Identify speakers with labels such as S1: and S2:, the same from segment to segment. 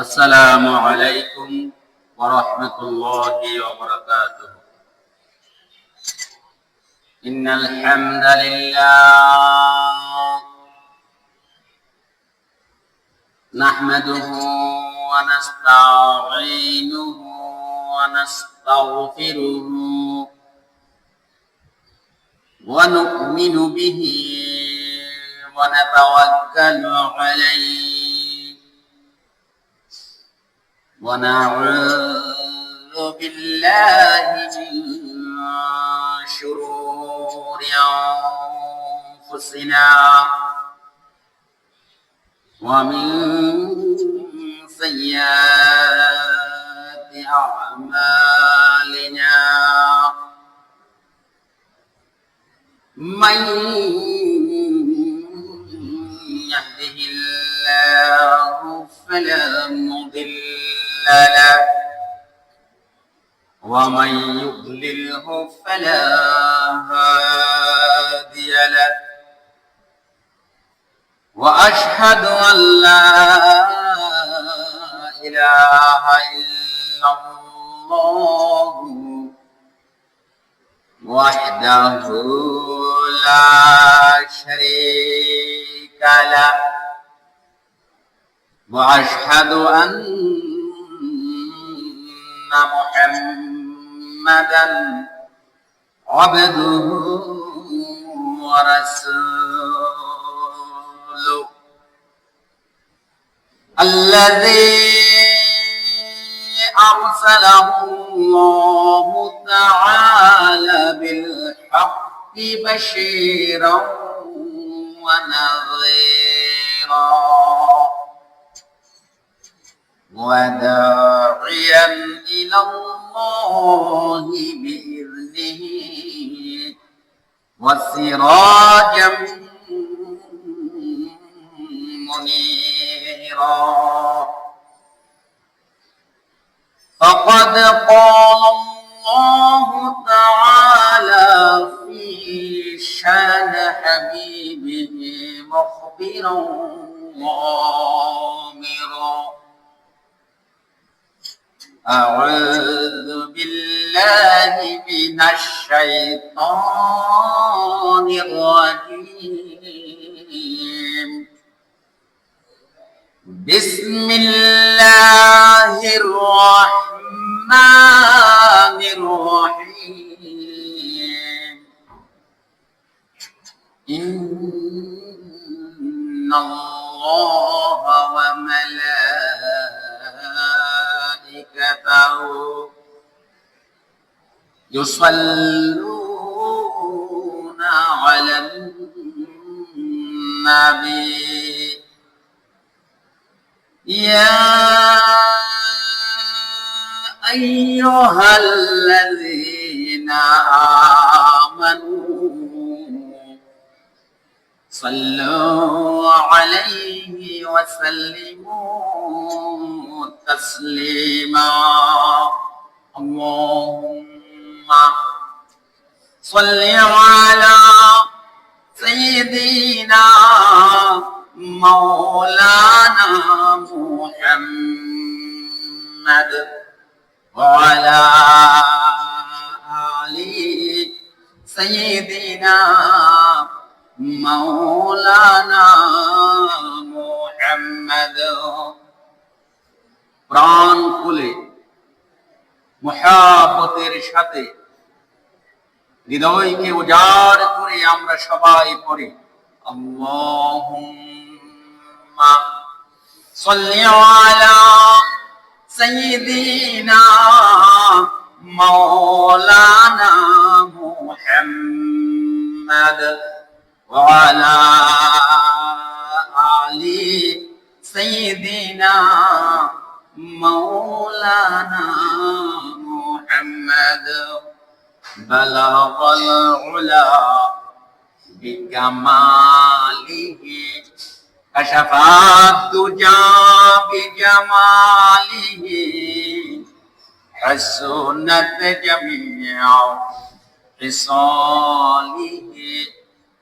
S1: আসসালামু আলাইকুম ওয়া রাহমাতুল্লাহি ওয়া বারাকাতুহু। ইন্নাল হামদালিল্লাহ নাহমাদুহু ওয়া নাস্তাঈনুহু ওয়া নাস্তাগফিরুহু ওয়া নু'মিনু বিহি ওয়া নাতাওয়াক্কালু আলাইহি ونعوذ بالله من شرور أنفسنا ومن سيئات أعمالنا من يهده الله فلا مضل له ومن يضلله فلا هادي له وأشهد أن لا إله إلا الله وحده لا شريك له وأشهد أن محمدا عبده ورسوله الذي أرسله الله تعالى بالحق بشيرا ونذيرا وداعيا إلى الله بإذنه وسراجا منيرا فقد قال الله تعالى في شان حبيبه مخبرا وآمرا أعوذ بالله من الشيطان الرجيم بسم الله الرحمن الرحيم إن الله وملائكته يصلون على النبي يا أيها الذين آمنوا صلوا عليه وسلموا تسليما اللهم صل على سيدنا مولانا محمد وعلى آل سيدنا مولانا محمد প্রাণ খুলে মুহাব্বতের সাথে হৃদয়কে উজাড় করে আমরা সবাই পড়ি আল্লাহুম্মা সাল্লি আলা সাইয়্যিদিনা মাওলানা মুহাম্মদ ওয়া আলা আলি সাইয়্যিদিনা মাওলানা মুহাম্মদ بلغ العلا بكماله كشف الدجى بجماله حسنت جميع خصاله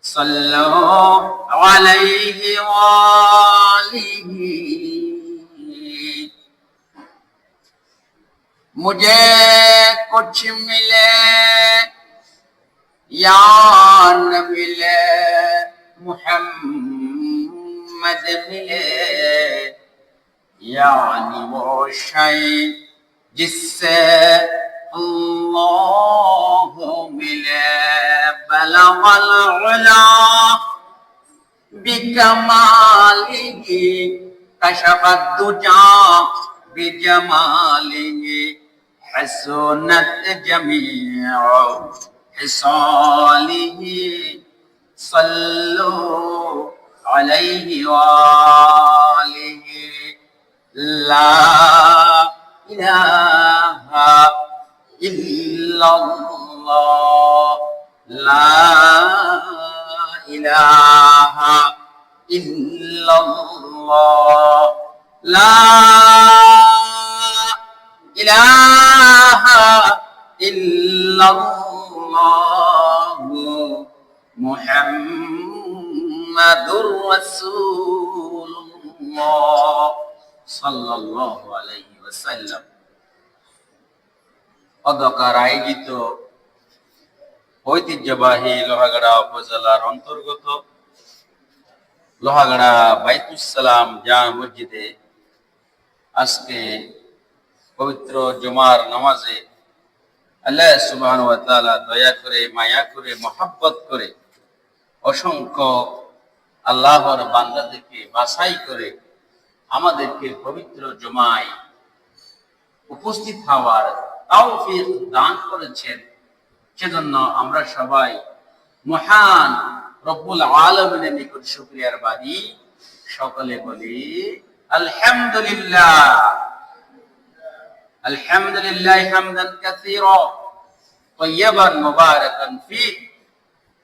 S1: صلوا عليه وآله मुझे कुछ मिले या न मिले, मुहम्मद मिले, यानी वो शय जिससे अल्लाह मिले। बलगल उला बिकमालिही, कशफत दुजा बिजमालिही, हसनत जमीउ हिसालिही, सल्लु अलैहि वालिही। ला इलाहा इल्लल्लाह, ला इलाहा इल्लल्लाह, ला इलाहा इल्लल्लाह, मुहम्मदुर रसूलुल्लाह সাল্লাল্লাহু আলাইহি ওয়াসাল্লাম। অধ্যকার আয়োজিত ঐতিহ্যবাহী লোহাগাড়া উপজেলার অন্তর্গত লোহাগাড়া বাইতুস সালাম জামে মসজিদে আজকে পবিত্র জুমার নামাজে আল্লাহ সুবহানাহু ওয়া তাআলা দয়া করে, মায়া করে, মহব্বত করে অসংখ্য আল্লাহর বান্দাদেরকে বাছাই করে আমাদেরকে পবিত্র জুমায় উপস্থিত হওয়ার তৌফিক দান করেছেন। সেজন্য আমরা সবাই মহান রব্বুল আলামিনের নিকট শুকরিয়ার বাদী। সকলে বলি আলহামদুলিল্লাহ। আলহামদুলিল্লাহ হামদান কাসীরা তাইয়্যিবান মুবারাকান ফি,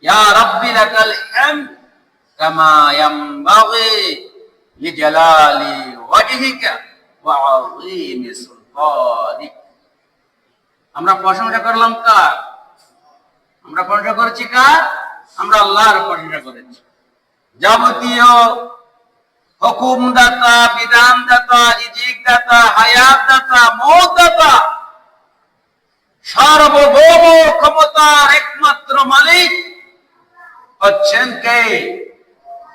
S1: ইয়া রাব্বি লাকাল হামদ কামা ইয়ানবাগি লিজালালি ওয়াজহিকা ওয়া আযীমি সুলতানিক। আমরা প্রশংসা করলাম কার? আমরা প্রশংসা করেছি কার? আমরা আল্লাহর প্রশংসা করেছি। যাবতীয় হুকুমদাতা, বিধানদাতা, রিজিক দাতা, হায়াত দাতা, মওত দাতা, সার্বভৌম ক্ষমতার একমাত্র মালিক হচ্ছেন কে?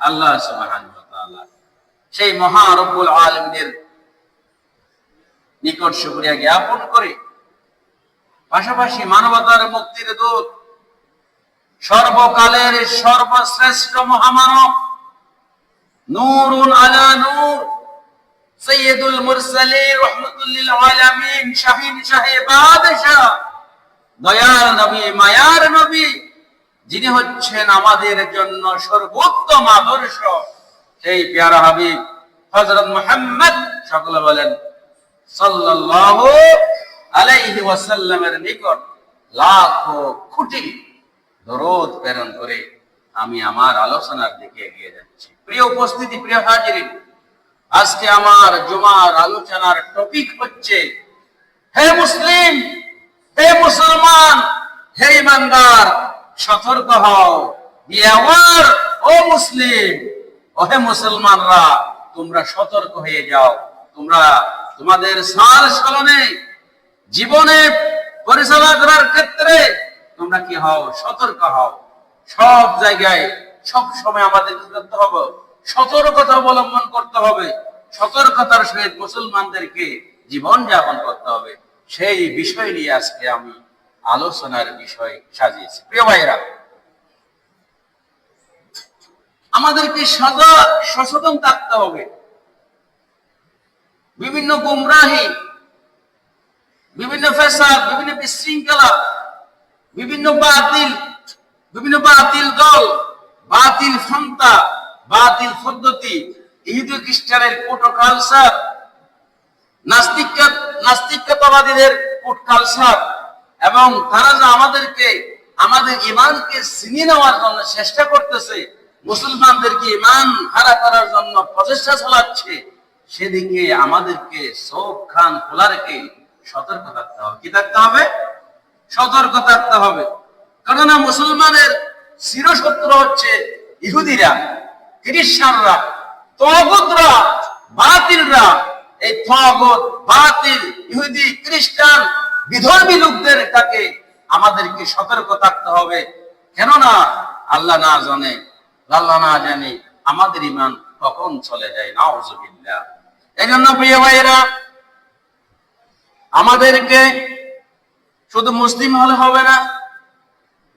S1: আল্লাহ সুবহানাহু ওয়া তাআলা। সেই মহা রব্বুল আলামিনের নিকট শুকরিয়া জ্ঞাপন করে পাশাপাশি মানবতার মুক্তির দূত, সর্বকালের সর্বশ্রেষ্ঠ মহামানব, নূরুন আলা নূর, সাইয়্যিদুল মুরসালিন, রাহমাতুল লিল আলামিন, শাহীন শাহে বাদশাহ, দয়ার নবী, মায়ার নবী, যিনি হচ্ছেন আমাদের জন্য সর্বোত্তম আদর্শ, সেই প্যারা হাবিব হযরত মুহাম্মদ, সকলে বলেন সাল্লাল্লাহু আলাইহি ওয়াসাল্লামের নিকট লাখো কোটি দরুদ প্রেরণ করে আমি আমার আলোচনার দিকে এগিয়ে যাচ্ছি। প্রিয় উপস্থিতি, প্রিয় হাজিরিন, আজকে আমার জুমার আলোচনার টপিক হচ্ছে হে মুসলিম, হে মুসলমান, হে ইমানদার, সতর্ক হও। বিয়াওয়ার ও মুসলিম, ও হে মুসলমানরা, তোমরা সতর্ক হয়ে যাও। তোমরা তোমাদের সাল সালনে জীবনে পরিচালনা করার ক্ষেত্রে তোমরা কি হও? সতর্ক হও। সব জায়গায় সব সময় আমাদের কি করতে হবে? সতর্কতা অবলম্বন করতে হবে। সতর্কতার সহিত মুসলমানদেরকে জীবন যাপন করতে হবে। সেই বিষয় নিয়ে আজকে আমি আলোচনার বিষয় সাজিয়েছি। প্রিয় ভাইরা, আমাদেরকে সদা সচেতন থাকতে হবে। বিভিন্ন গুমরাহি, বিভিন্ন ফ্যাসাদ, বিভিন্ন বিশৃঙ্খলা, বিভিন্ন বাতিল দল, বাতিল সন্তা, বাতিল পদ্ধতি, ইহুদি খ্রিস্টানের কোটো কালচার, নাস্তিকতাবাদীদের কোট কালচার, এবং তারা যে আমাদেরকে আমাদের ঈমানকে ছিনিয়ে নেওয়ার জন্য চেষ্টা করতেছে, মুসলমানদেরকে ঈমান হারা করার জন্য প্রচেষ্টা চালাচ্ছে, সেদিকে আমাদেরকে চোখ কান খোলা রেখে সতর্ক থাকতে হবে। কি থাকতে হবে? সতর্ক থাকতে হবে। কেননা মুসলমানের চিরশত্রু হচ্ছে ইহুদিরা, খ্রিস্টানরা, তাগুতরা, বাতিলরা, এই তাগুত, বাতিল, ইহুদি, খ্রিস্টান, বিধর্মী লোকদের কাছে আমাদেরকে সতর্ক থাকতে হবে। কেননা আল্লাহ না জানে, আল্লাহ না জানে আমাদের ঈমান কখন চলে যায়। নাউযুবিল্লাহ। এজন্য প্রিয় ভাইয়েরা, আমাদেরকে শুধু মুসলিম হলে হবে না,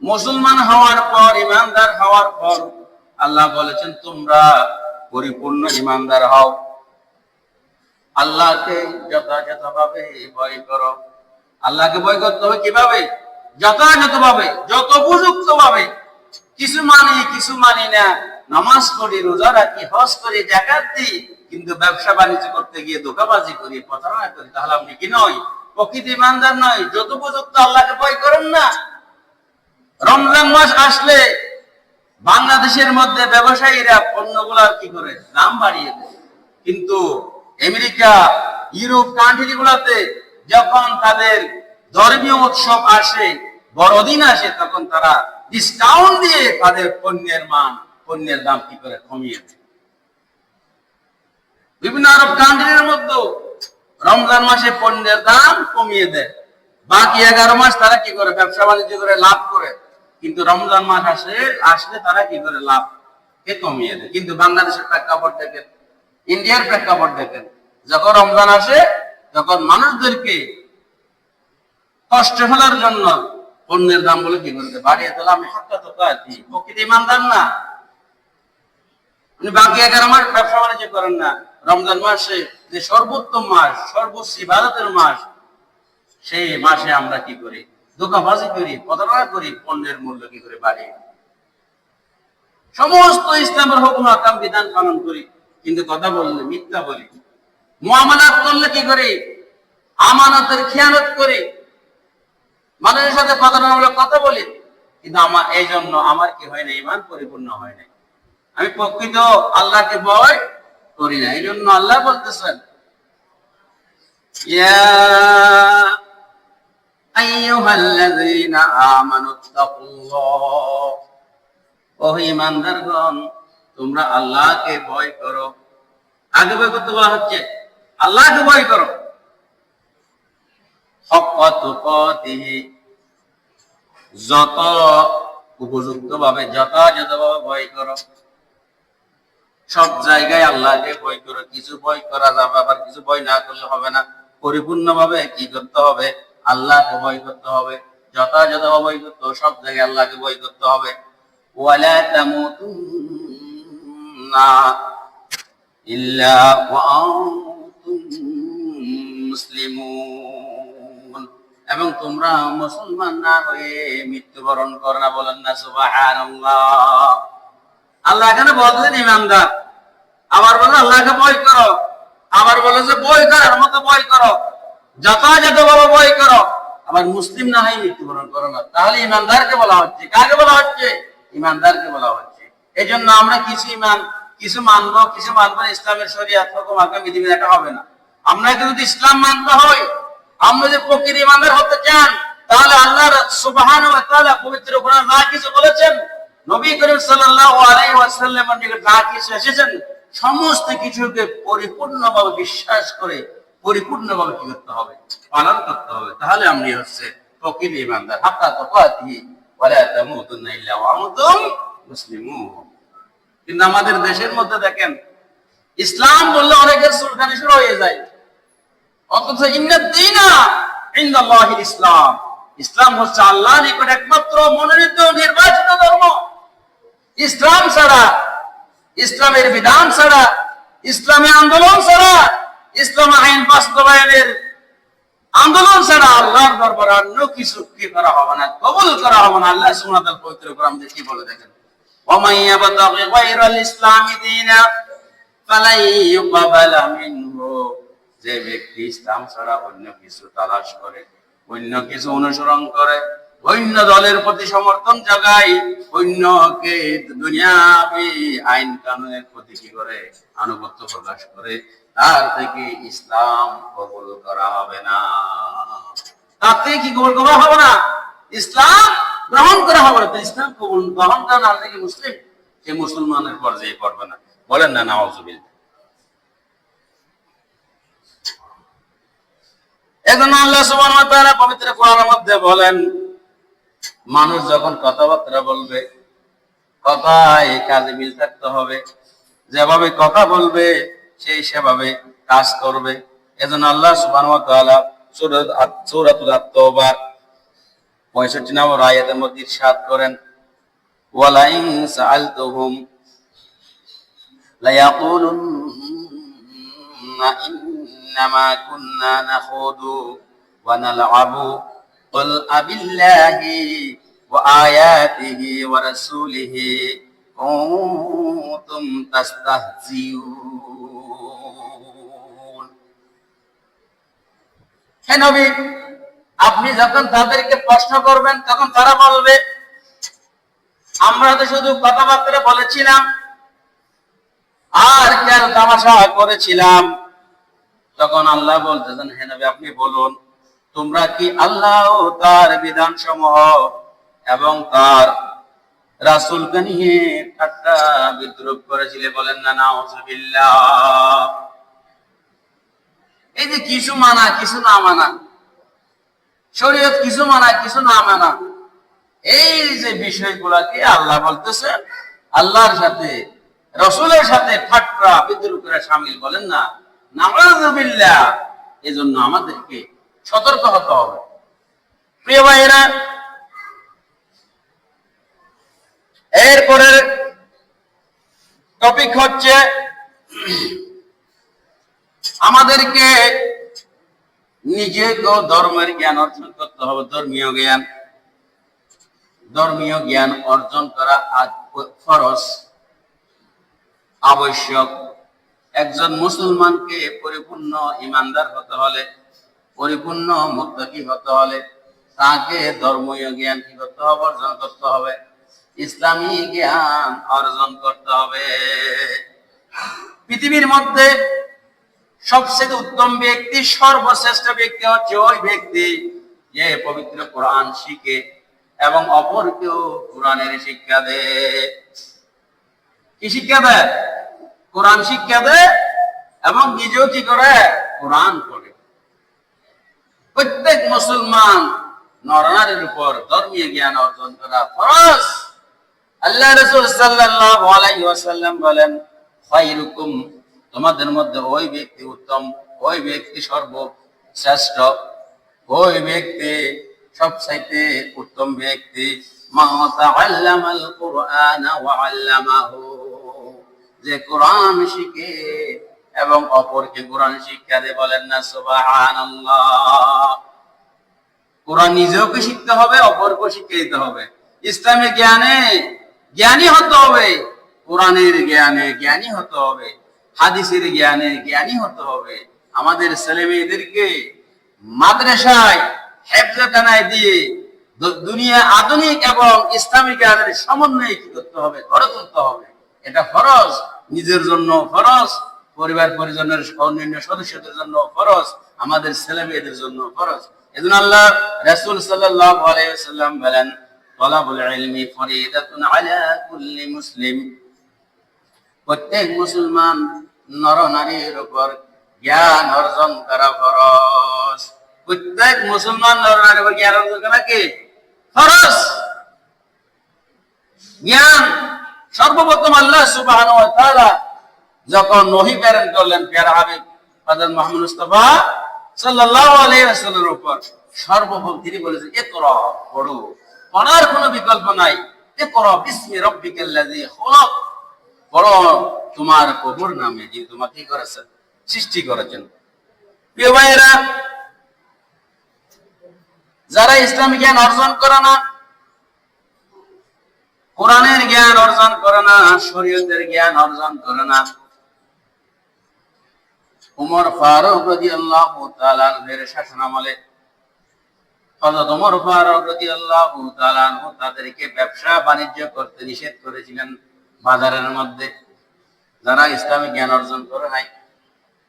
S1: মুসলমান হওয়ার পর, ঈমানদার হওয়ার পর আল্লাহ বলেছেন তোমরা পরিপূর্ণ ঈমানদার হও। আল্লাহকে যথাযথভাবে ভয় করো। আল্লাহকে ভয় করতে হবে কিভাবে? যথাযথভাবে, যত উপযুক্ত ভাবে। কিছু মানি, কিছু মানি না, নামাজ পড়ি, রোজা রাখি, হজ করি, যাকাত দিই, কিন্তু ব্যবসা বাণিজ্য করতে গিয়ে ধোঁকাবাজি করি, প্রতারণা করি, তাহলে আপনি কি নয়? প্রকৃত ঈমানদার নয়। যত উপযুক্ত আল্লাহকে ভয় করেন না। রমজান মাস আসলে বাংলাদেশের মধ্যে ব্যবসায়ীরা পণ্যগুলার কি করে দাম বাড়িয়ে দেয়, কিন্তু আমেরিকা, ইউরোপ কান্ট্রি গুলাতে যখন তাদের ধর্মীয় উৎসব আসে, বড়দিন আসে, তখন তারা ডিসকাউন্ট দিয়ে তাদের পণ্যের দাম কি করে কমিয়ে দেয়। বিভিন্ন আরব কান্ট্রির মধ্যে রমজান মাসে পণ্যের দাম কমিয়ে দেয়, বাকি 11 মাস তারা কি করে ব্যবসা বাণিজ্য করে লাভ করে, কিন্তু রমজান মাস আসলে তারা কি করে লাভ কে কমিয়ে দেয়। কিন্তু বাংলাদেশের প্রেক্ষাপট দেখেন, ইন্ডিয়ার প্রেক্ষাপট দেখেন, যখন রমজান আসে তখন মানুষদেরকে কষ্ট ফেলার জন্য পণ্যের দাম বলে কি করতে বাড়িয়ে দিলাম। আমি হাক্কা তো কাটি, প্রকৃত ঈমানদার না। আপনি বাকি 11 মাস ব্যবসা বাণিজ্য করেন না, রমজান মাসে যে সর্বোত্তম মাস, সর্বোচ্চ ইবাদতের মাস, সেই মাসে আমরা কি করি? ধোঁকাবাজি করি, প্রতারণা করি, পণ্যের মূল্য কি করে বাড়িয়ে সমস্ত ইসলামের হুকুম আকাম বিধান পালন করি, কিন্তু কথা বললে মিথ্যা বলি, মুআমালাত করলে কি করি? আমানতের খেয়ানত করি, মানুষের সাথে প্রতারণামূলক কথা বলি, কিন্তু আমার এই জন্য আমার কি হয় না? ঈমান পরিপূর্ণ হয় না। আমি প্রকৃত আল্লাহকে ভয় করি না। এই জন্য আল্লাহ বলতেছেন, ইয়া আইয়ুহাল্লাযীনা আমানুত্তাকুল্লাহ, ও ঈমানদারগণ তোমরা আল্লাহকে ভয় করো। আগে ভয় করতে বলা হচ্ছে, আল্লাহকে ভয় করো। হাক্কা তুকাতিহি, যত উপযুক্ত ভাবে, যথাযথভাবে ভয় করো। সব জায়গায় আল্লাহকে ভয় করো। কিছু ভয় করা যাবে, আবার কিছু ভয় না করলে হবে না। পরিপূর্ণভাবে কি করতে হবে? আল্লাহকে ভয় করতে হবে, যথাযথভাবে ভয় করতে হবে, সব জায়গায় আল্লাহকে ভয় করতে হবে। ওয়ালা তামুতুন্না ইল্লা ওয়া আনতুম মুসলিমুন, এবং তোমরা মুসলমান না হয়ে মৃত্যুবরণ করো না। বলেন না সুবহানাল্লাহ। আল্লাহ এখানে বলছেন ঈমানদার, আবার বলে আল্লাহকে ভয় করো, আবার বলে যে ভয় করার মতো ভয় করো, যথাযথভাবে ভয় করো, আবার মুসলিম না হয়ে মৃত্যুবরণ করো না। তাহলে ঈমানদারকে বলা হচ্ছে। কাকে বলা হচ্ছে? ঈমানদারকে বলা হচ্ছে। এই জন্য আমরা কিছু মানবো, কিছু মানবো না। ইসলামের শরীয়ত হুকুম আকাম বিধিবিধান এটা হবে না। আমরা যদি ইসলাম মানতে হয়, আমরা যদি প্রকৃত ঈমানদার হতে চান, তাহলে আল্লাহ সুবহানাহু ওয়া তাআলা পবিত্র কোরআন যা কিছু বলেছেন, নবী করিম সাল্লাল্লাহু আলাইহি ওয়াসাল্লামের দিকে যা কিছু এসেছেন, সমস্ত কিছুকে পরিপূর্ণভাবে বিশ্বাস করে পরিপূর্ণভাবে কি করতে হবে? পালন করতে হবে। তাহলে আমরা হচ্ছে প্রকৃত ঈমানদার। হাক্কা তুকাতিহি ওয়ালা তামুতুন্না ইল্লা ওয়া আনতুম মুসলিমুন। কিন্তু আমাদের দেশের মধ্যে দেখেন, ইসলাম বললে অনেকের চুলকানি শুরু হয়ে যায়, অথচ ইন্নাদ দীনা ইনদাল্লাহিল ইসলাম, ইসলাম হচ্ছে আল্লাহর নিকট একমাত্র মনোনীত নির্বাচিত ধর্ম। ইসলাম ছাড়া, ইসলামের বিধান ছাড়া, ইসলামী আন্দোলন ছাড়া, ইসলাম আইন বাস্তবায়নের আন্দোলন ছাড়া আল্লাহর দরবারে অন্য কিছু কি করা হবে না, কবুল করা হবে না। আল্লাহ সুবহানাহু ওয়া তাআলা পবিত্র কোরআন দিয়ে কি বলে দেখেন, ওয়া মান ইয়াবতাগি গায়রাল ইসলামি দীনা ফালাই ইউকবালা মিনহু, যে ব্যক্তি ইসলাম ছাড়া অন্য কিছু তালাশ করে, অন্য কিছু অনুসরণ করে, অন্য দলের প্রতি সমর্থন জাগায়, অন্যকে দুনিয়াবি আইন কানুনের প্রতি কি করে আনুগত্য প্রকাশ করে, তার থেকে ইসলাম কবুল করা হবে না। তার থেকে কি কবুল করা হবে না? ইসলাম গ্রহণ করা হবে না। ইসলাম কবুল গ্রহণ করা না থেকে মুসলিম, সে মুসলমানের পর্যায়ে পড়বে না। বলেন না নাউযুবিল্লাহ। এজন্য আল্লাহ সুবহানাহু ওয়া তাআলা পবিত্র কোরআনের মধ্যে বলেন, মানুষ যখন কথাবার্তা বলবে, কথায় কাজে মিল থাকতে হবে। যেভাবে কথা বলবে সেই সেভাবে কাজ করবে। এজন্য আল্লাহ সুবহানাহু ওয়া তাআলা সূরাতুল আত-তাওবা 65 নম্বর আয়াতের মধ্যে ইরশাদ করেন, ওয়ালাইন সাআলতুহুম লায়াকুলুন্না ইন্নামা কুন্না নাখুদু ওয়া নালআবু কুল আবিল্লাহি ওয়া আয়াতিহি ওয়া রাসূলিহি কুনতুম তাস্তাহজিউন। হে নবী, আপনি যখন তাদেরকে প্রশ্ন করবেন তখন তারা বলবে, আমরা তো শুধু কথাবার্তা বলেছিলাম আর কেন তামাশা করেছিলাম। তখন আল্লাহ বলতেছেন, হে নবী আপনি বলুন, তোমরা কি আল্লাহ ও তার বিধান সমূহ এবং তার রাসূলকে নিয়ে ঠাট্টা বিদ্রূপ করেছিলে? বলেন না নাউযুবিল্লাহ। এই যে কিছু মানা কিছু না মানা, শরীয়ত কিছু মানা কিছু না মানা, এই যে বিষয়গুলাকে আল্লাহ বলতেছেন আল্লাহর সাথে রাসূলের সাথে ঠাট্টা বিদ্রূপ করে শামিল, বলেন না নাউযুবিল্লাহ। এজন্য আমাদেরকে সতর্ক হতে হবে। প্রিয় ভাইরা, এরপরের টপিক হচ্ছে আমাদেরকে নিজেকে ধর্মের জ্ঞান অর্জন করতে হবে। ধর্মীয় জ্ঞান অর্জন করা ফরজ, আবশ্যক। একজন মুসলমানকে পরিপূর্ণ ঈমানদার হতে হলে, পরিপূর্ণ মুত্তাকি হতে হলে তাকে ধর্মীয় জ্ঞান কি করতে হবে? অর্জন করতে হবে। ইসলামী জ্ঞান অর্জন করতে হবে। পৃথিবীর মধ্যে সবচেয়ে উত্তম ব্যক্তি, সর্বশ্রেষ্ঠ ব্যক্তি হচ্ছে ওই ব্যক্তি যে পবিত্র কোরআন শিখে এবং অপরকেও কোরআনের শিক্ষা দেয়। কি শিক্ষা দেয়? কোরআন শিক্ষা দেয় এবং নিজেও কি করে? কোরআন পড়ে। প্রত্যেক মুসলমান নরনারীর উপর ধর্মীয় জ্ঞান অর্জন করা ফরজ। আল্লাহ রাসূল সাল্লাল্লাহু আলাইহি ওয়াসাল্লাম বলেন, খায়রুকুম, তোমাদের মধ্যে ওই ব্যক্তি উত্তম, ওই ব্যক্তি সর্বশ্রেষ্ঠ, ওই ব্যক্তি সবচাইতে উত্তম ব্যক্তি, মা তাআল্লামাল কুরআন ওয়া আল্লামাহু, যে কোরআন শিখে এবং অপরকে কোরআন শিক্ষা দেয়। বলেন না সুবহানাল্লাহ। কোরআন নিজেও শিখতে হবে, অপরকে শিখিয়ে দিতে হবে। ইসলামের জ্ঞানে জ্ঞানী হতে হবে, কোরআনের জ্ঞানে জ্ঞানী হতে হবে, হাদিসের জ্ঞানে জ্ঞানী হতে হবে। আমাদের ছেলে মেয়েদেরকে মাদ্রাসায় হেফজখানায় দিয়ে দুনিয়া আধুনিক এবং ইসলামিক জ্ঞানের সমন্বয়ে কি করতে হবে? গড়ে তুলতে হবে। এটা ফরজ, নিজের জন্য ফরজ, পরিবার পরিজনের অন্যান্য সদস্যদের জন্য ফরজ, আমাদের ছেলে মেয়েদের জন্য ফরজ। এজন্য আল্লাহ রাসূল সাল্লাল্লাহু আলাইহি ওয়াসাল্লাম বলেন, তালাবুল ইলমি ফরিদাতুন আলা কুল্লি মুসলিম, প্রত্যেক মুসলমান নর নারীর উপর জ্ঞান অর্জন করা ফরজ। প্রত্যেক মুসলমান নর নারীর উপর জ্ঞান অর্জন করা কি? ফরজ। জ্ঞান সর্বপ্রথম আল্লাহ সুবহানাহু ওয়া তাআলা যখন ওহী প্রেরণ করলেন প্যারা হাবিব হযরত মুহাম্মদ মুস্তাফা সাল্লাল্লাহু আলাইহি ওয়াসাল্লামের উপর, সর্বপ্রথম তিনি বলেছেন, ইকরা, পড়ো। পড়ার কোনো বিকল্প নাই। ইকরা বিসমি রাব্বিকাল্লাযী খলাক, পড়ো তোমার প্রভুর নামে, যিনি তোমাকে কি করেছেন? সৃষ্টি করেছেন। প্রিয় ভাইয়েরা, যারা ইসলামী জ্ঞান অর্জন করে না, কোরআনের জ্ঞান অর্জন করে না, শরীয়তের জ্ঞান অর্জন করে না, উমর ফারুক রাদিয়াল্লাহু তাআলা আনহুর শাসনামলে হযরত উমর ফারুক রাদিয়াল্লাহু তাআলা আনহু তাদেরকে ব্যবসা বাণিজ্য করতে নিষেধ করেছিলেন বাজারের মধ্যে। যারা ইসলামী জ্ঞান অর্জন করে নাই,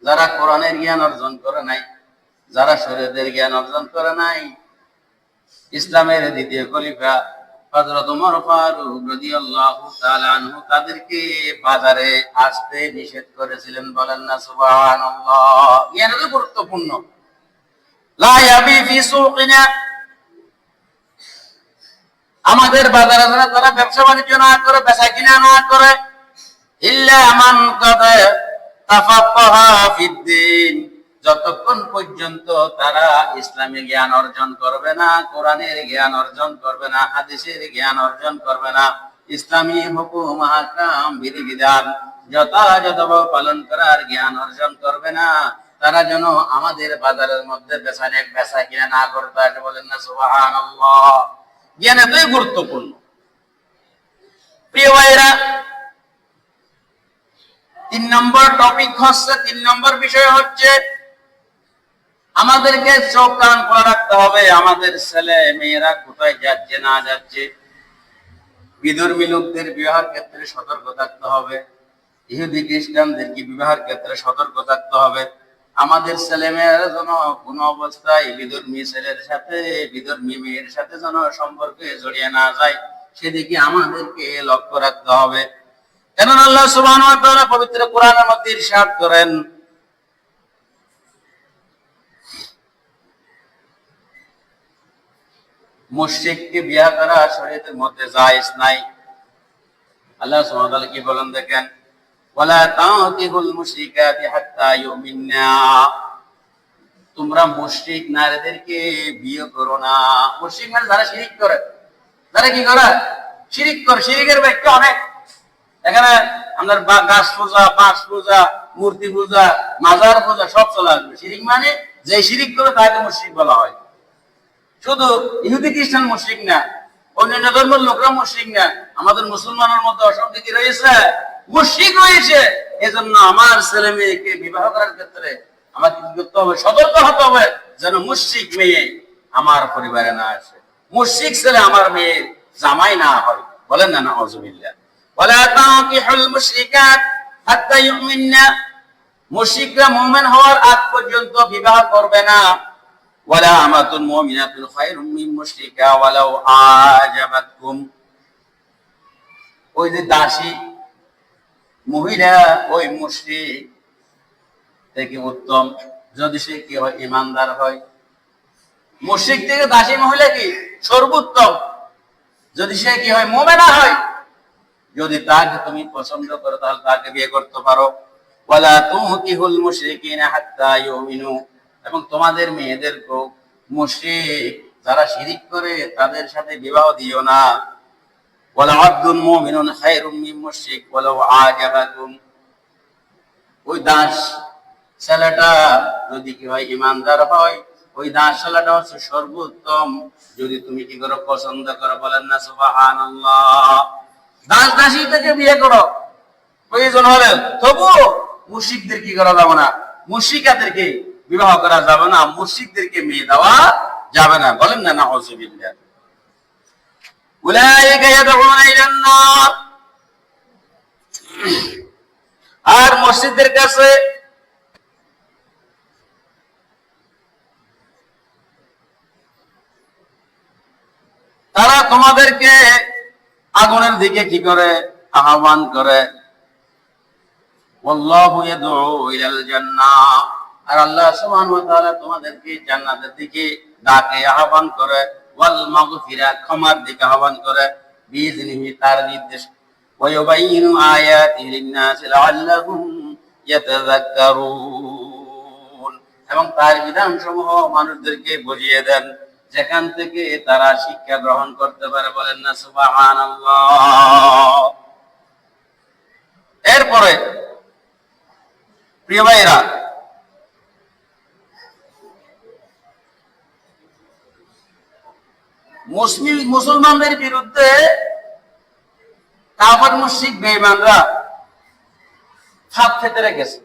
S1: যারা কোরআনের জ্ঞান অর্জন করে নাই, যারা শরীয়তের জ্ঞান অর্জন করে নাই, ইসলামের দ্বিতীয় খলিফা হযরত উমর ফারুক রাদিয়াল্লাহু তাআলা আনহু তাদেরকে বাজারে আসতে নিষেধ করেছিলেন। বলেন না সুবহানাল্লাহ। জ্ঞান গুরুত্বপূর্ণ। লা ইয়াবি ফি সুকিনা, আমাদের বাজারে যারা ব্যবসা বাণিজ্য না করে, বেচা কিনা না করে, ইল্লা মান কাদ তাফাক্কাহা ফিদ্দিন, যতক্ষণ পর্যন্ত তারা ইসলামী জ্ঞান অর্জন করবে না, কোরআনের জ্ঞান অর্জন করবে না, হাদিসের জ্ঞান অর্জন করবে না, ইসলামী হুকুম আহকাম বিধিবিধান যথাযথভাবে পালন করার জ্ঞান অর্জন করবে না, তারা যেন আমাদের বাজারের মধ্যে বেচা কিনা না করতে আসে। বলেন না সুবহানাল্লাহ। জ্ঞান এতই গুরুত্বপূর্ণ। প্রিয় ভাইরা, 3 নম্বর টপিক হচ্ছে, 3 নম্বর বিষয় হচ্ছে আমাদেরকে চোখ কান খোলা রাখতে হবে, আমাদের ছেলে মেয়েরা কোথায় যাচ্ছে না যাচ্ছে। বিধর্মী লোকদের বিবাহের ক্ষেত্রে সতর্ক থাকতে হবে, ইহুদি খ্রিস্টানদেরকে বিবাহের ক্ষেত্রে সতর্ক থাকতে হবে। আমাদের ছেলে মেয়েরা যেন কোন অবস্থায় বিধর্মী ছেলের সাথে, বিধর্মী মেয়ের সাথে যেন সম্পর্কে জড়িয়ে না যায়, সেদিকে আমাদেরকে লক্ষ্য রাখতে হবে। কেননা আল্লাহ সুবহানাহু ওয়া তাআলা পবিত্র কোরআনের মধ্যে ইরশাদ করেন, মুশরিককে বিয়ে করা শরীয়তের মধ্যে জায়েজ নাই। আল্লাহ সুবহানাহু ওয়া তাআলা কি বলেন দেখেন, ওয়ালা তা'তিহুল মুশরিকাতি হাত্তা ইউমিন্না, তোমরা মুশরিক নারীদেরকে বিয়ে করো না। মুশরিক মানে যারা শিরিক করে, যারা কি করে শিরিক করে। শিরিকের ব্যাখ্যা অনেক, এখানে আমাদের গাছ পূজা, বাঁশ পূজা, মূর্তি পূজা, মাজার পূজা সব চলে আসবে। শিরিক মানে যে শিরিক করে তাকে মুশরিক বলা হয়। শুধু ইহুদি খ্রিস্টান মুশরিক না, অন্যান্য ধর্মের লোকরা মুশরিক না, আমাদের মুসলমানের মধ্যে অসংখ্য কি রয়েছে, মুশরিক রয়েছে। এজন্য আমার ছেলে মেয়েকে বিবাহ করার ক্ষেত্রে আমাকে কি করতে হবে, সতর্ক হতে হবে, যেন মুশরিক মেয়ে আমার পরিবারে না আসে, মুশরিক ছেলে আমার মেয়ের জামাই না হয়। বলেন না নাউযুবিল্লাহ। ওয়ালা তাকিহুল মুশরিকাত হাত্তা ইউমিন্না, মুশরিকরা মুমিন হওয়ার আগ পর্যন্ত বিবাহ করবে না। ওয়ালা আমাতুন মুমিনাতুন খায়রুম মিন মুশরিকা ওয়ালাউ আজাবাতকুম, ওই যে দাসী মহিলা ওই মুশরিক থেকে উত্তম যদি সে কি হয়, ইমানদার হয়। মুশরিক থেকে দাসী মহিলা কি সর্বোত্তম যদি সে কি হয়, মুমিনা হয়। যদি তাকে তুমি পছন্দ করো তাহলে তাকে বিয়ে করতে পারো। ওয়ালা তুকিহুল মুশরিকিনা হাত্তা ইউমিনু, এবং তোমাদের মেয়েদেরকে মুশরিক যারা শিরিক করে তাদের সাথে বিবাহ দিও না। ওয়ালা আবদুন মুমিনুন খায়রুম মিন মুশরিক ওয়ালাউ আজাবাকুম, ওই দাস ছেলেটা যদি কি হয়, ইমানদার হয়, ওই দাস ছেলেটা হচ্ছে সর্বোত্তম যদি তুমি কি করো, পছন্দ করো। বলেন না সুবহানাল্লাহ। দাস দাসী থেকে বিয়ে করো প্রয়োজন হলে, তবুও মুশরিকদের কি করা যাবে না, মুশরিকাদেরকে বিবাহ করা যাবে না, মুশরিকদেরকে মেয়ে দেওয়া যাবে না। বলেন না নাউযুবিল্লাহ। উলাইকা ইয়াদউনা ইলান নার, আর মসজিদের কাছে তারা তোমাদেরকে আগুনের দিকে কি করে, আহ্বান করে। ওয়াল্লাহু ইয়াদউ ইলাল জান্নাহ, আর আল্লাহ সুবহানাহু ওয়া তাআলা তোমাদেরকে জান্নাতের দিকে ডাকে, আহ্বান করে। ওয়াল মাগফিরা, ক্ষমার দিকে আহ্বান করে। বিইজনিহি, তার নির্দেশ। ওয়া ইউবাইয়িনু আয়াতিহি লিন-নাসি লাআল্লাহুম ইয়াতাযাক্কারুন, এবং তার বিধানসমূহ মানুষদেরকে বুঝিয়ে দেন যেখান থেকে তারা শিক্ষা গ্রহণ করতে পারে। বলেন না সুবহানাল্লাহ। এরপরে প্রিয় ভাইরা, মুসলমানদের বিরুদ্ধে কাফের মুশরিক বেঈমানরা ফাঁদ পেতে রেখেছে।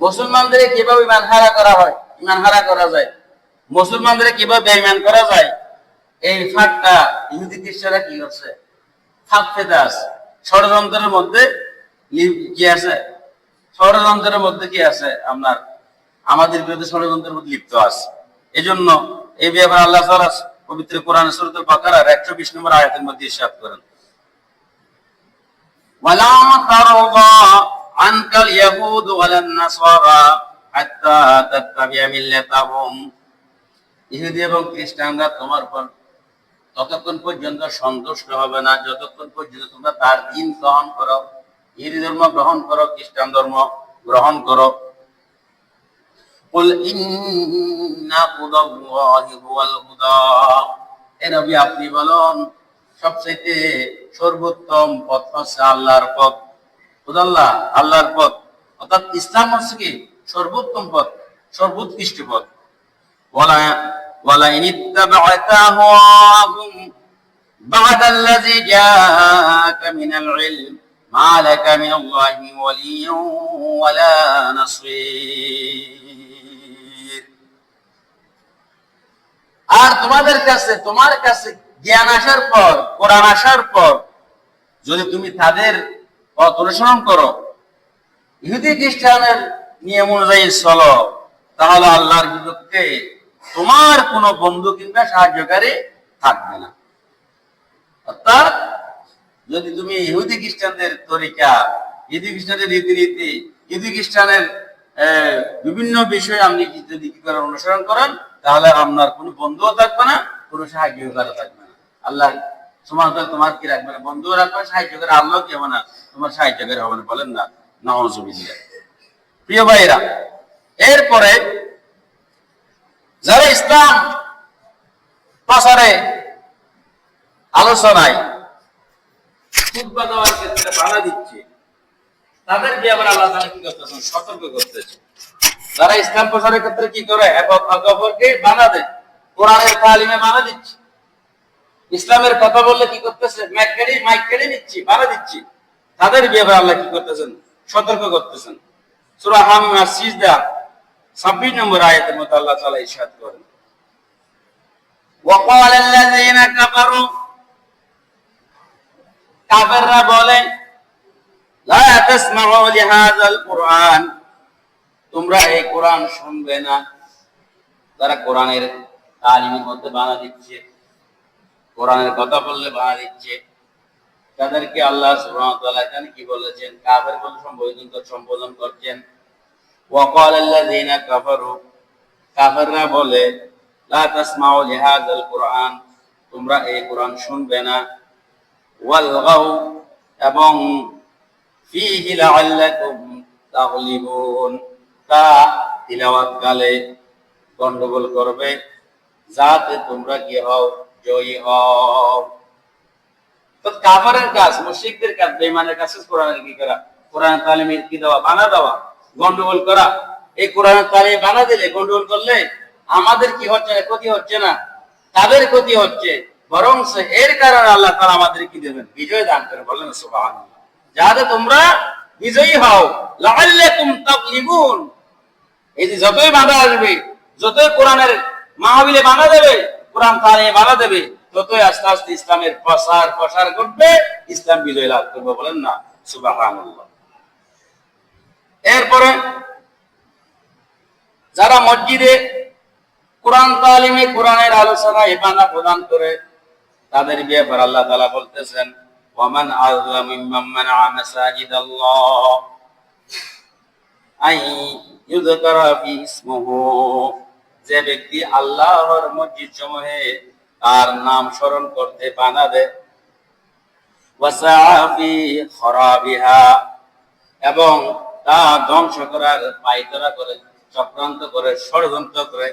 S1: মুসলমানদের কিভাবে ইমান হারা করা হয়, ইমান হারা করা যায়, মুসলমানদের কিভাবে বেঈমান করা যায়, এই ফাঁদটা ইহুদি খ্রিস্টানরা কি করছে, ফাঁদ পেতে আছে। ষড়যন্ত্রের মধ্যে কি আছে, ষড়যন্ত্রের মধ্যে কি আছে, আমাদের বিরুদ্ধে ষড়যন্ত্রের মধ্যে লিপ্ত আছে। এই জন্য এই ব্যাপারে আল্লাহ তাআলা পবিত্র কোরআন সূরাতুল বাকারার 120 নম্বর আয়াতের মধ্যে ইরশাদ করেন, ওয়ালা তারদা আনকাল ইয়াহুদ ওয়ালান নাসারা হাত্তা তাত্তাবি'a মিল্লাতাহুম ইহুদি এবং খ্রিস্টানরা তোমার উপর ততক্ষণ পর্যন্ত সন্তুষ্ট হবে না যতক্ষণ পর্যন্ত তোমরা তার দিন গ্রহণ করো, ইহুদি ধর্ম গ্রহণ করো, খ্রিস্টান ধর্ম গ্রহণ করো। কুল ইন্না হুদাল্লাহি হুয়াল হুদা, এ নবী আপনি বলুন সবচেয়ে সর্বোত্তম পথ হচ্ছে আল্লাহর পথ। হুদাল্লাহ আল্লাহর পথ, অর্থাৎ ইসলাম হচ্ছে কি সর্বোত্তম পথ, সর্বোৎকৃষ্ট পথ। ওয়ালা ওয়ালা ইন ইত্তাবা'তা হাওয়াহুম বা'দাল্লাযী জাআকা মিনাল ইলম মা লাকা মিনাল্লাহি ওয়ালিয়্যুন ওয়ালা নাসীর। আর তোমার কাছে জ্ঞান আসার পর, কোরআন আসার পর যদি তুমি তাদের পথ অনুসরণ করো, ইহুদি খ্রিস্টানের নিয়ম অনুযায়ী চলো, তাহলে আল্লাহর বিপক্ষে তোমার কোনো বন্ধু কিংবা সাহায্যকারী থাকবে না। অর্থাৎ যদি তুমি ইহুদি খ্রিস্টানদের তরিকা, ইহুদি খ্রিস্টানদের রীতিনীতি, ইহুদি খ্রিস্টানের বিভিন্ন বিষয় আপনি যদি কি করেন অনুসরণ করেন, তাহলে আপনার কোনো বন্ধুও থাকবে না, কোনো সাহায্যকারও থাকবে না। আল্লাহ তোমার কি রাখবে না, বন্ধুও রাখবে, সাহায্যকারী আল্লাহ কি হবে না, তোমার সাহায্যকারী হবে না, বলেন না নাউযুবিল্লাহ। প্রিয় ভাইরা, এরপরে যারা ইসলাম প্রচারে আলোচনায় খুতবা দেওয়ার ক্ষেত্রে বাধা দিচ্ছে, তাদের ব্যাপারে আল্লাহ তাআলা কি করতেছেন, সতর্ক করতেছে। যারা ইসলাম প্রচারের ক্ষেত্রে কি করে, অপরকে বাধা দেয়, কোরআনের তালিমে বাধা দিচ্ছে, ইসলামের কথা বললে কি করতেছে, মাইক কেড়ে নিচ্ছি, বাধা দিচ্ছি, তাদের ব্যাপারে আল্লাহ কি করতেছেন, সতর্ক করতেছেন। সূরা হামিম সিজদা 26 নম্বর আয়াতের মধ্যে আল্লাহ তাআলা ইরশাদ করেন, وقال الذين كفروا, কাফেররা বলে, লা তাসমাউ লিহাযাল কুরআন, তোমরা এই কোরআন শুনবে না। তারা কোরআনের তালিমের মধ্যে বাধা দিচ্ছে, কোরআনের কথা বললে বাধা দিচ্ছে। তাদেরকে আল্লাহ সুবহানাহু ওয়া তাআলা এখানে কি বলেছেন, কাফের বলে সম্বোধন করছেন। ওয়াকাল আল্লাযীনা কাফারু, কাফেররা বলে, লা তাসমাউ লিহাযাল কুরআন, তোমরা এই কোরআন শুনবে না। ওয়ালগাউ, এবং ফীহি লাআল্লাকুম তাগলিবুন, তা তিলাওয়াত কালে গন্ডগোল করবে যাতে তোমরা কি হও, জয়ী হও। তো কাফেরের কাজ, মুশরিকদের কাজ, বেঈমানের কাজ কোরআনের কি করা, কোরআনের তালিমের কি দেওয়া, বানা দেওয়া, গন্ডগোল করা। এই কোরআনের তালিম বানা দিলে, গন্ডগোল করলে আমাদের কি হচ্ছে না, ক্ষতি হচ্ছে না, তাদের ক্ষতি হচ্ছে, বরং এর কারণে আল্লাহ তাআলা আমাদের কি দেবেন, বিজয় দান করে, বলেন সুবহানাল্লাহ, যাতে তোমরা বিজয়ী হও। লাআল্লাকুম তাগলিবুন, এই যে যতই বাধা আসবে, যতই কোরআনের মাহফিলে বাধা দেবে, কোরআন তালিমে বাধা দেবে, ততই আস্তে আস্তে ইসলামের প্রসার করবে, ইসলাম বিজয় লাভ করবে, বলেন না সুবহানাল্লাহ। এরপরে যারা মসজিদে কোরআন তালিমে, কোরআনের আলোচনায় বাধা প্রদান করে, তাদের ব্যাপারে আল্লাহ তাআলা বলতেছেন, ওয়ামান আযলামু মিম্মান মানাআ মাসাজিদাল্লাহ আই ইউযকারা ফি ইসমুহু, যে ব্যক্তি আল্লাহর মসজিদ সমূহে তার নাম স্মরণ করতে বাধা দেয়, ওয়াসাআ ফি খরাবিহা, এবং তা ধ্বংস করার পায়তারা করে, চক্রান্ত করে, ষড়যন্ত্র করে,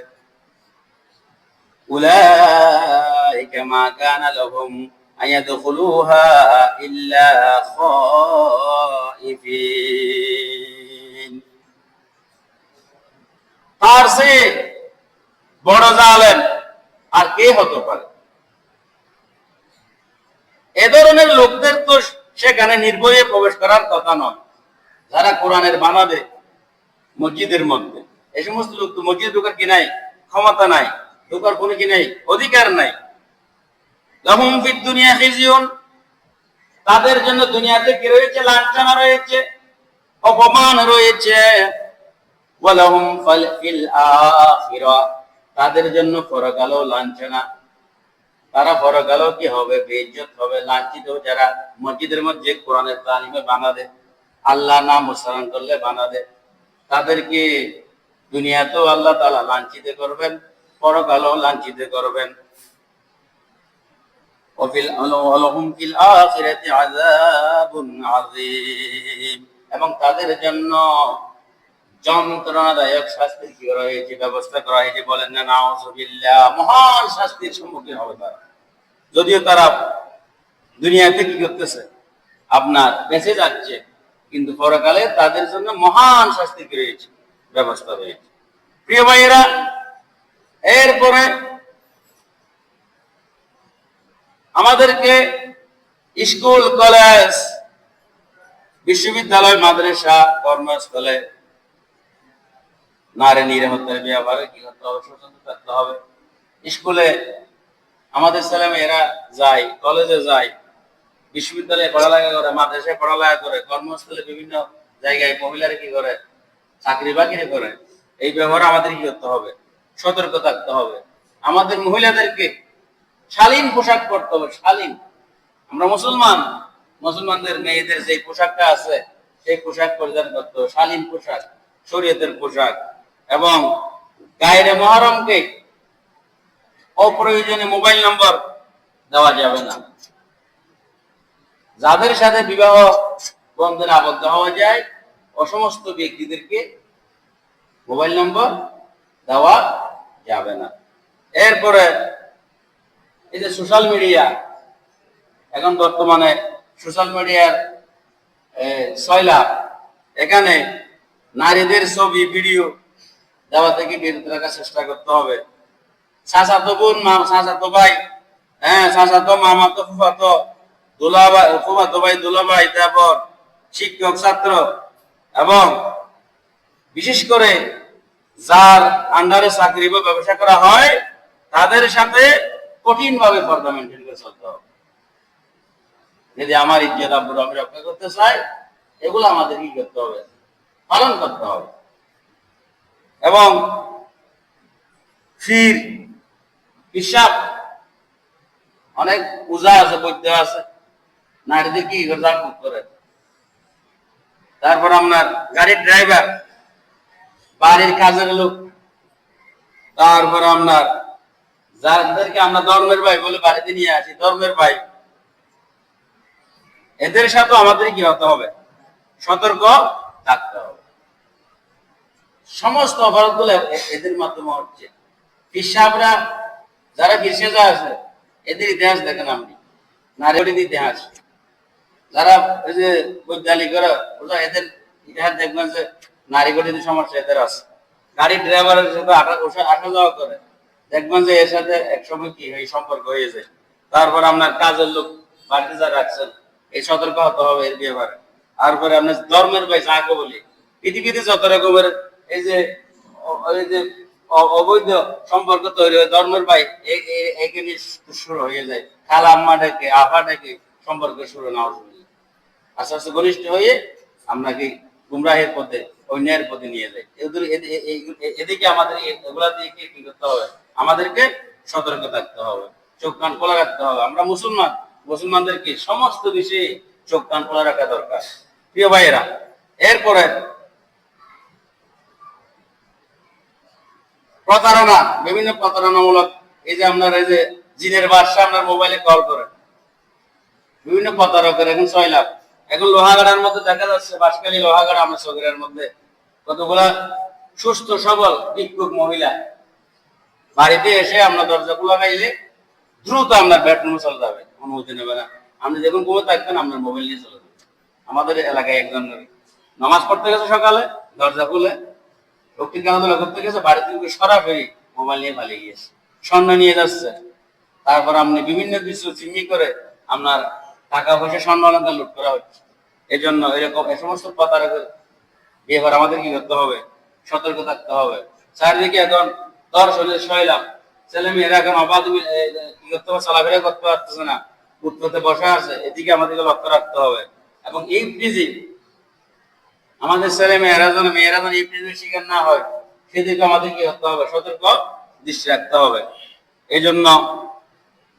S1: উলাইকা মা কানা লাহুম আয়াদখুলুহা ইল্লা খাইফিন, তার সে বড় জালেম আর কে হতে পারে। এ ধরনের লোকদের তো সেখানে নির্ভয়ে প্রবেশ করার কথা নয়, যারা কোরআনের বাধা দেয় মসজিদের মধ্যে। এই সমস্ত লোক তো মসজিদে ঢোকার কি নাই, ক্ষমতা নাই, ঢোকার কোনো কি নাই, অধিকার নাই। লাহুম ফিদ দুনিয়া খিজিয়ুন, তাদের জন্য দুনিয়াতে কি রয়েছে, লাঞ্ছনা রয়েছে, অপমান রয়েছে। ওয়ালাহুম ফিল আখিরা, তাদের জন্য পরকালেও লাঞ্ছনা, তারা পরকালেও কি হবে, বেইজ্জত হবে, লাঞ্ছিত। যারা মসজিদের মধ্যে কোরআনের তালিমে বাধা দেয়, আল্লাহ নাম উচ্চারণ করলে বাধা দেয়, তাদেরকে দুনিয়াতেও আল্লাহ তাআলা লাঞ্ছিত করবেন, পরকালও লাঞ্ছিত করবেন। ওয়ালাহুম ফিল আখিরাতি আযাবুন আযীম, এবং তাদের জন্য যন্ত্রণাদায়ক শাস্তির কি করা হয়েছে, ব্যবস্থা করা হয়েছে। বলেন না নাউযুবিল্লাহ, মহান শাস্তির সম্মুখীন হবে তারা। যদিও তারা দুনিয়াতে কি করতেছে, আপনার বেঁচে যাচ্ছে, কিন্তু পরকালে তাদের জন্য মহান শাস্তি রয়েছে, ব্যবস্থা রয়েছে। প্রিয় ভাইয়েরা, এরপরে আমাদেরকে স্কুল, কলেজ, বিশ্ববিদ্যালয়, মাদ্রাসা, কর্মস্থলে নারী নিরাপত্তার ব্যাপারে কি করতে হবে, সচেতন থাকতে হবে। স্কুলে আমাদের ছেলেমেয়েরা যায়, কলেজে যায়, বিশ্ববিদ্যালয়ে পড়ালেখা করে, মাদ্রাসায় পড়ালেখা করে, কর্মস্থলে বিভিন্ন জায়গায় মহিলারা কি করে, চাকরি বাকরি করে। এই ব্যবহারে আমাদের কি করতে হবে, সতর্ক থাকতে হবে। আমাদের মহিলাদেরকে শালীন পোশাক পরতে হবে, শালীন। আমরা মুসলমান, মুসলমানদের মেয়েদের যে পোশাকটা আছে সেই পোশাক পরিধান করতে হবে, শালীন পোশাক, শরীয়তের পোশাক। এবং গায়রে মুহররমকে অপ্রয়োজনে মোবাইল নম্বর দেওয়া যাবে না। যাদের সাথে বিবাহ বন্ধনে আবদ্ধ হওয়া যায় ও সমস্ত ব্যক্তিদেরকে মোবাইল নম্বর দেওয়া যাবে না। এরপরে এই যে সোশ্যাল মিডিয়া, এখন বর্তমানে সোশ্যাল মিডিয়ার সয়লাব, এখানে নারীদের ছবি, ভিডিও দেওয়া থেকে বিরত রাখার চেষ্টা করতে হবে। চাচাতো বোন, চাচাতো ভাই, চাচাতো মামাতো ফুফাতো দুলাভাই, ফুফাতো ভাই, দুলাভাই, তারপর শিক্ষক, ছাত্র, এবং বিশেষ করে যার আন্ডারে চাকরি বা ব্যবসা করা হয় তাদের সাথে কঠিন ভাবে পর্দা মেনটেন করে চলতে হবে। যদি আমার ইজ্জত আব্বুর আমি রক্ষা করতে চাই, এগুলো আমাদের কি করতে হবে, পালন করতে হবে। এবং ফির হিসাব অনেক পূজা আছে, বৈদ্য আছে, নারীদের কি করে। তারপর আপনার গাড়ির ড্রাইভার, বাড়ির কাজের লোক, তারপর আপনার যাদেরকে আমরা ধর্মের ভাই বলে বাড়িতে নিয়ে আসি, ধর্মের ভাই, এদের সাথে আমাদের কি হতে হবে, সতর্ক থাকতে হবে। সমস্ত অপরাধ গুলো এদের মাধ্যমে হচ্ছে। হিসাবরা যারা বিশেষা আছে, এদের ইতিহাস দেখেন আপনি, নারীর ইতিহাস, যারা এই যে বৈজ্ঞানিক এদের ইতিহাস দেখবেন যে নারী গঠিত সমস্যা এদের আছে। গাড়ির ড্রাইভারের সাথে আসা যাওয়া করে, দেখবেন যে এর সাথে একসময় কি এই সম্পর্ক হয়ে যায়। তারপর আপনার কাজের লোক বাড়িতে যা রাখছেন, এই সতর্ক হতে হবে এর ব্যাপারে। তারপরে আপনার ধর্মের ভাই যাকে বলি, পৃথিবীতে যত রকমের এই যে অবৈধ সম্পর্ক তৈরি হয়, ধর্মের ভাই এখানে শুরু হয়ে যায়। খালা আম্মা ডেকে, আফা ডেকে সম্পর্ক শুরু না হয়, আস্তে আস্তে ঘনিষ্ঠ হয়ে আমরা কি গুমরাহের পথে, অন্যায়ের পথে নিয়ে যাই। এদিকে আমাদের এগুলা দিয়ে কি করতে হবে, আমাদেরকে সতর্ক থাকতে হবে, চোখ কান খোলা রাখতে হবে। আমরা মুসলমান, মুসলমানদেরকে সমস্ত বিষয়ে চোখ কান খোলা রাখা দরকার। প্রিয় ভাইয়েরা, এরপরে প্রতারণা, বিভিন্ন প্রতারণামূলক, এই যে আপনার এই যে জিনের বাদশা আপনার মোবাইলে কল করে, বিভিন্ন প্রতারকের এখন 6 লাখ। এখন লোহাগাড়ার মধ্যে দেখা যাচ্ছে, বাঁশখালী লোহাগাড়া আমরা সগরের মধ্যে কতগুলা সুস্থ সবল ভিক্ষুক মহিলা বাড়িতে এসে আমরা দরজা খোলা গাইলে দ্রুত আপনার বেডরুমে চলে যাবে, অনুমতি নেবে না। আপনি যখন ঘুমে থাকবেন আপনার মোবাইল নিয়ে চলে যাবে। আমাদের এলাকায় একজন নামাজ পড়তে গেছে, সকালে দরজা খুলে রক্তির খেলাধুলা করতে গেছে, বাড়ি থেকে সরাসরি মোবাইল নিয়ে পালিয়ে গিয়েছে, স্বর্ণ নিয়ে যাচ্ছে। তারপর আপনি বিভিন্ন কিছু জিম্মি করে আপনার টাকা পয়সা, স্বর্ণ অলঙ্কার লুট করা হচ্ছে। এই জন্য এরকম এই সমস্ত প্রতারকের ব্যাপার আমাদের কি করতে হবে, সতর্ক থাকতে হবে। চারিদিকে এখন দর্শনের 6 লাখ ছেলে মেয়েরা এখন অবাধ কি করতে হবে, চলাফেরা করতে পারতেছে না, উৎপত্তি বসা আছে, এদিকে আমাদেরকে লক্ষ্য রাখতে হবে। এবং এই ফ্রিজি আমাদের ছেলে মেয়েরা যেন এই ফ্রিজের শিকার না হয়, সেদিকে আমাদের কি করতে হবে, সতর্ক দৃষ্টি রাখতে হবে। এই জন্য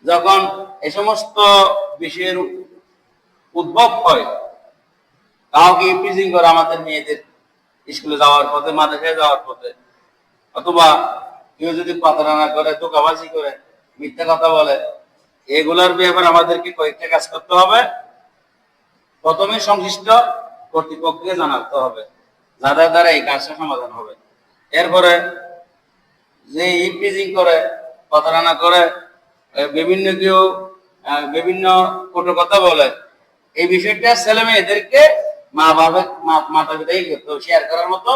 S1: যখন এই সমস্ত বিষয়ের উদ্ভব হয়, কাউকে ফ্রিজিং করে আমাদের মেয়েদের স্কুলে যাওয়ার পথে, মাদ্রাসায় যাওয়ার পথে, অথবা কেউ যদি প্রতারণা করে, ধোঁকাবাজি করে, মিথ্যা কথা বলে, এগুলার ব্যাপারে আমাদেরকে কয়েকটা কাজ করতে হবে। প্রথমে সংশ্লিষ্ট কর্তৃপক্ষকে জানাতে হবে, যাদের দ্বারা এই কাজটা সমাধান হবে। এরপরে যে ইমপ্রিজিং করে, প্রতারণা করে, বিভিন্ন কেউ বিভিন্ন কটু কথা বলে, এই বিষয়টা ছেলে মেয়েদেরকে মাতা পিতাই করতে হবে, শেয়ার করার মতো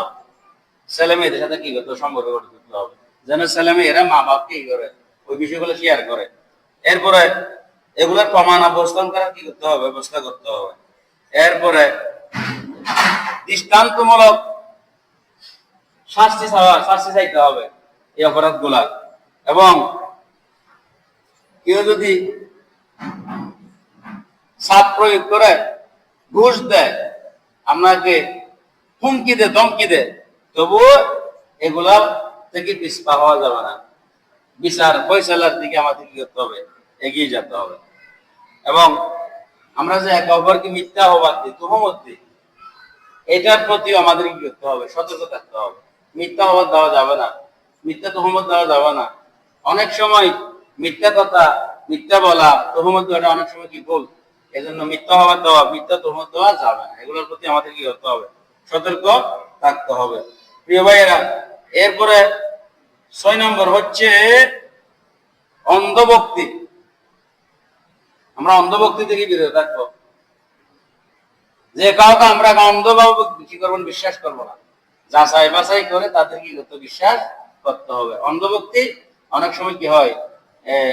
S1: ছেলে মেয়েদের সাথে কি করতে হবে, সম্পর্ক গড়ে তুলতে হবে, যেন ছেলে মেয়েরা মা বাপকে কি করে ওই বিষয়গুলো শেয়ার করে। এরপরে এগুলোর প্রমাণ অবস্থান করার কি করতে হবে, ব্যবস্থা করতে হবে। এরপরে দৃষ্টান্তমূলক শাস্তি চাইতে হবে এই অপরাধ গুলা। এবং কেউ যদি চাপ প্রয়োগ করে, ঘুষ দেয়, আপনাকে হুমকি দেয়, ধমকি দেয়, তবুও এগুলা থেকে পিছপা হওয়া যাবে না। বিচার ফয়সালার দিকে আমাদের কি করতে হবে, এগিয়ে যেতে হবে। এবং আমরা যে একে অপরকে মিথ্যা অপবাদ দিই, তুহমত দিই, এটার প্রতি আমাদের কি করতে হবে, সতর্ক থাকতে হবে। মিথ্যা অপবাদ দেওয়া যাবে না, মিথ্যা তুহমত দেওয়া যাবে না। অনেক সময় মিথ্যা কথা, মিথ্যা বলা, তুহমত দেওয়াটা অনেক সময় কি ভুল। এজন্য মিথ্যা অপবাদ দেওয়া, মিথ্যা তুহমত দেওয়া যাবে না। এগুলোর প্রতি আমাদের কি করতে হবে, সতর্ক থাকতে হবে, প্রিয় ভাইয়েরা। এরপরে 6 নম্বর হচ্ছে অন্ধভক্তি। আমরা অন্ধভক্তি থেকে বিরত থাকবো। যে কাউকে আমরা অন্ধভাবে কি করবো, বিশ্বাস করবো না, যাচাই বাছাই করে তাদের কি করতে বিশ্বাস করতে হবে। অন্ধভক্তি অনেক সময় কি হয়,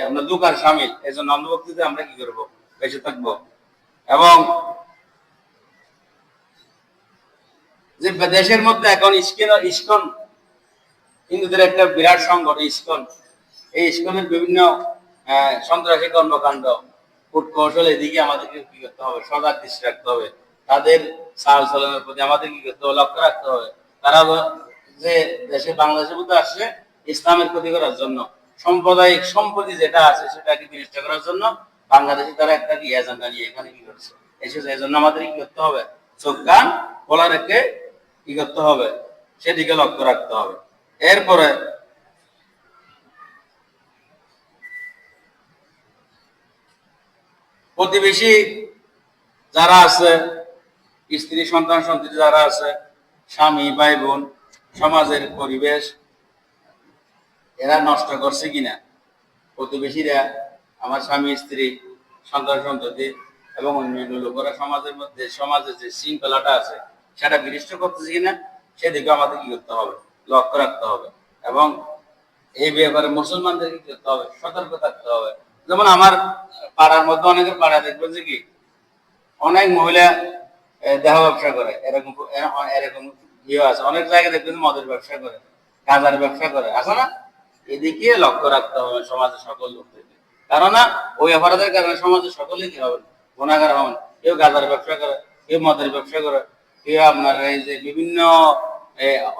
S1: আমরা দুকার সামিল, এই জন্য অন্ধভক্তিতে আমরা কি করবো, বেঁচে থাকবো। এবং যে দেশের মধ্যে এখন ইস্কন হিন্দুদের একটা বিরাট সংগঠন ইস্কন, এই ইস্কনের বিভিন্ন সন্ত্রাসী কর্মকাণ্ড, কূটকৌশল, এদিকে আমাদেরকে কি করতে হবে, সজাগ দৃষ্টি রাখতে হবে। তাদের চাল চলনের প্রতি আমাদের কি করতে হবে, লক্ষ্য রাখতে হবে। তারা যে দেশে বাংলাদেশের মধ্যে আসছে ইসলামের ক্ষতি করার জন্য, সাম্প্রদায়িক সম্পত্তি যেটা আছে সেটাকে বিনষ্ট করার জন্য, বাংলাদেশে তারা একটা কি এজেন্ডা নিয়ে এখানে কি করছে এসেছে। এই জন্য আমাদের কি করতে হবে, চোখ কান খোলা রেখে কি করতে হবে, সেদিকে লক্ষ্য রাখতে হবে। এরপরে প্রতিবেশী যারা আছে, স্ত্রী সন্তান সন্ততি যারা আছে, স্বামী ভাই বোন, সমাজের পরিবেশ, এরা নষ্ট করছে কিনা, প্রতিবেশীরা, আমার স্বামী স্ত্রী সন্তান সন্ততি এবং অন্যান্য লোকেরা সমাজের মধ্যে, সমাজের যে শৃঙ্খলাটা আছে সেটা বিনষ্ট করতেছে কিনা, সেদিকে আমাদের কি করতে হবে, লক্ষ্য রাখতে হবে। এবং এই ব্যাপারে মুসলমানদের কি করতে হবে, সতর্ক থাকতে হবে। যেমন আমার পাড়ার মধ্যে, অনেকের পাড়া দেখবেন যে কি অনেক মহিলা দেহ ব্যবসা করে, এরকম এরকম ইয়ে আছে। অনেক জায়গায় দেখবেন মদের ব্যবসা করে, গাঁজার ব্যবসা করে, আছে না? এদিকে লক্ষ্য রাখতে হবে সমাজের সকল লোকদেরকে। কেননা ওই অপরাধের কারণে সমাজের সকলেই কি হবেন, গুণাগার হবেন। কেউ গাঁজার ব্যবসা করে, কেউ মদের ব্যবসা করে, কেউ আপনার এই যে বিভিন্ন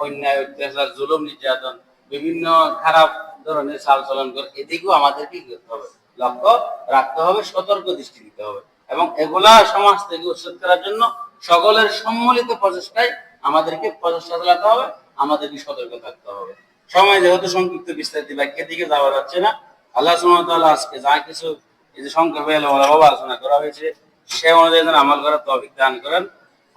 S1: অন্যায় অত্যাচার, জুলুম নির্যাতন, বিভিন্ন খারাপ ধরনের চাল চলন করে, এদিকেও আমাদেরকে কি করতে হবে, লক্ষ্য রাখতে হবে, সতর্ক দৃষ্টি দিতে হবে। এবং এগুলা সমাজ থেকে উচ্ছেদ করার জন্য সকলের সম্মিলিত প্রচেষ্টায় আমাদেরকে প্রচেষ্টা চালাতে হবে, আমাদেরকে সতর্ক থাকতে হবে। সময় যেহেতু সংক্ষিপ্ত, বিস্তারিত ব্যাখ্যার দিকে যাওয়া যাচ্ছে না। আল্লাহ সুবহানাহু ওয়া তাআলা আজকে যা কিছু এই যে সংক্ষেপে আলোচনা করা হয়েছে, সে অনুযায়ী যেন আমল করার তৌফিক দান করেন।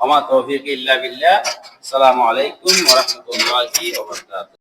S1: ওয়া মা তৌফিক ইল্লা বিল্লাহ। আসসালামু আলাইকুম ওয়া রাহমাতুল্লাহি ওয়া বারাকাতুহু।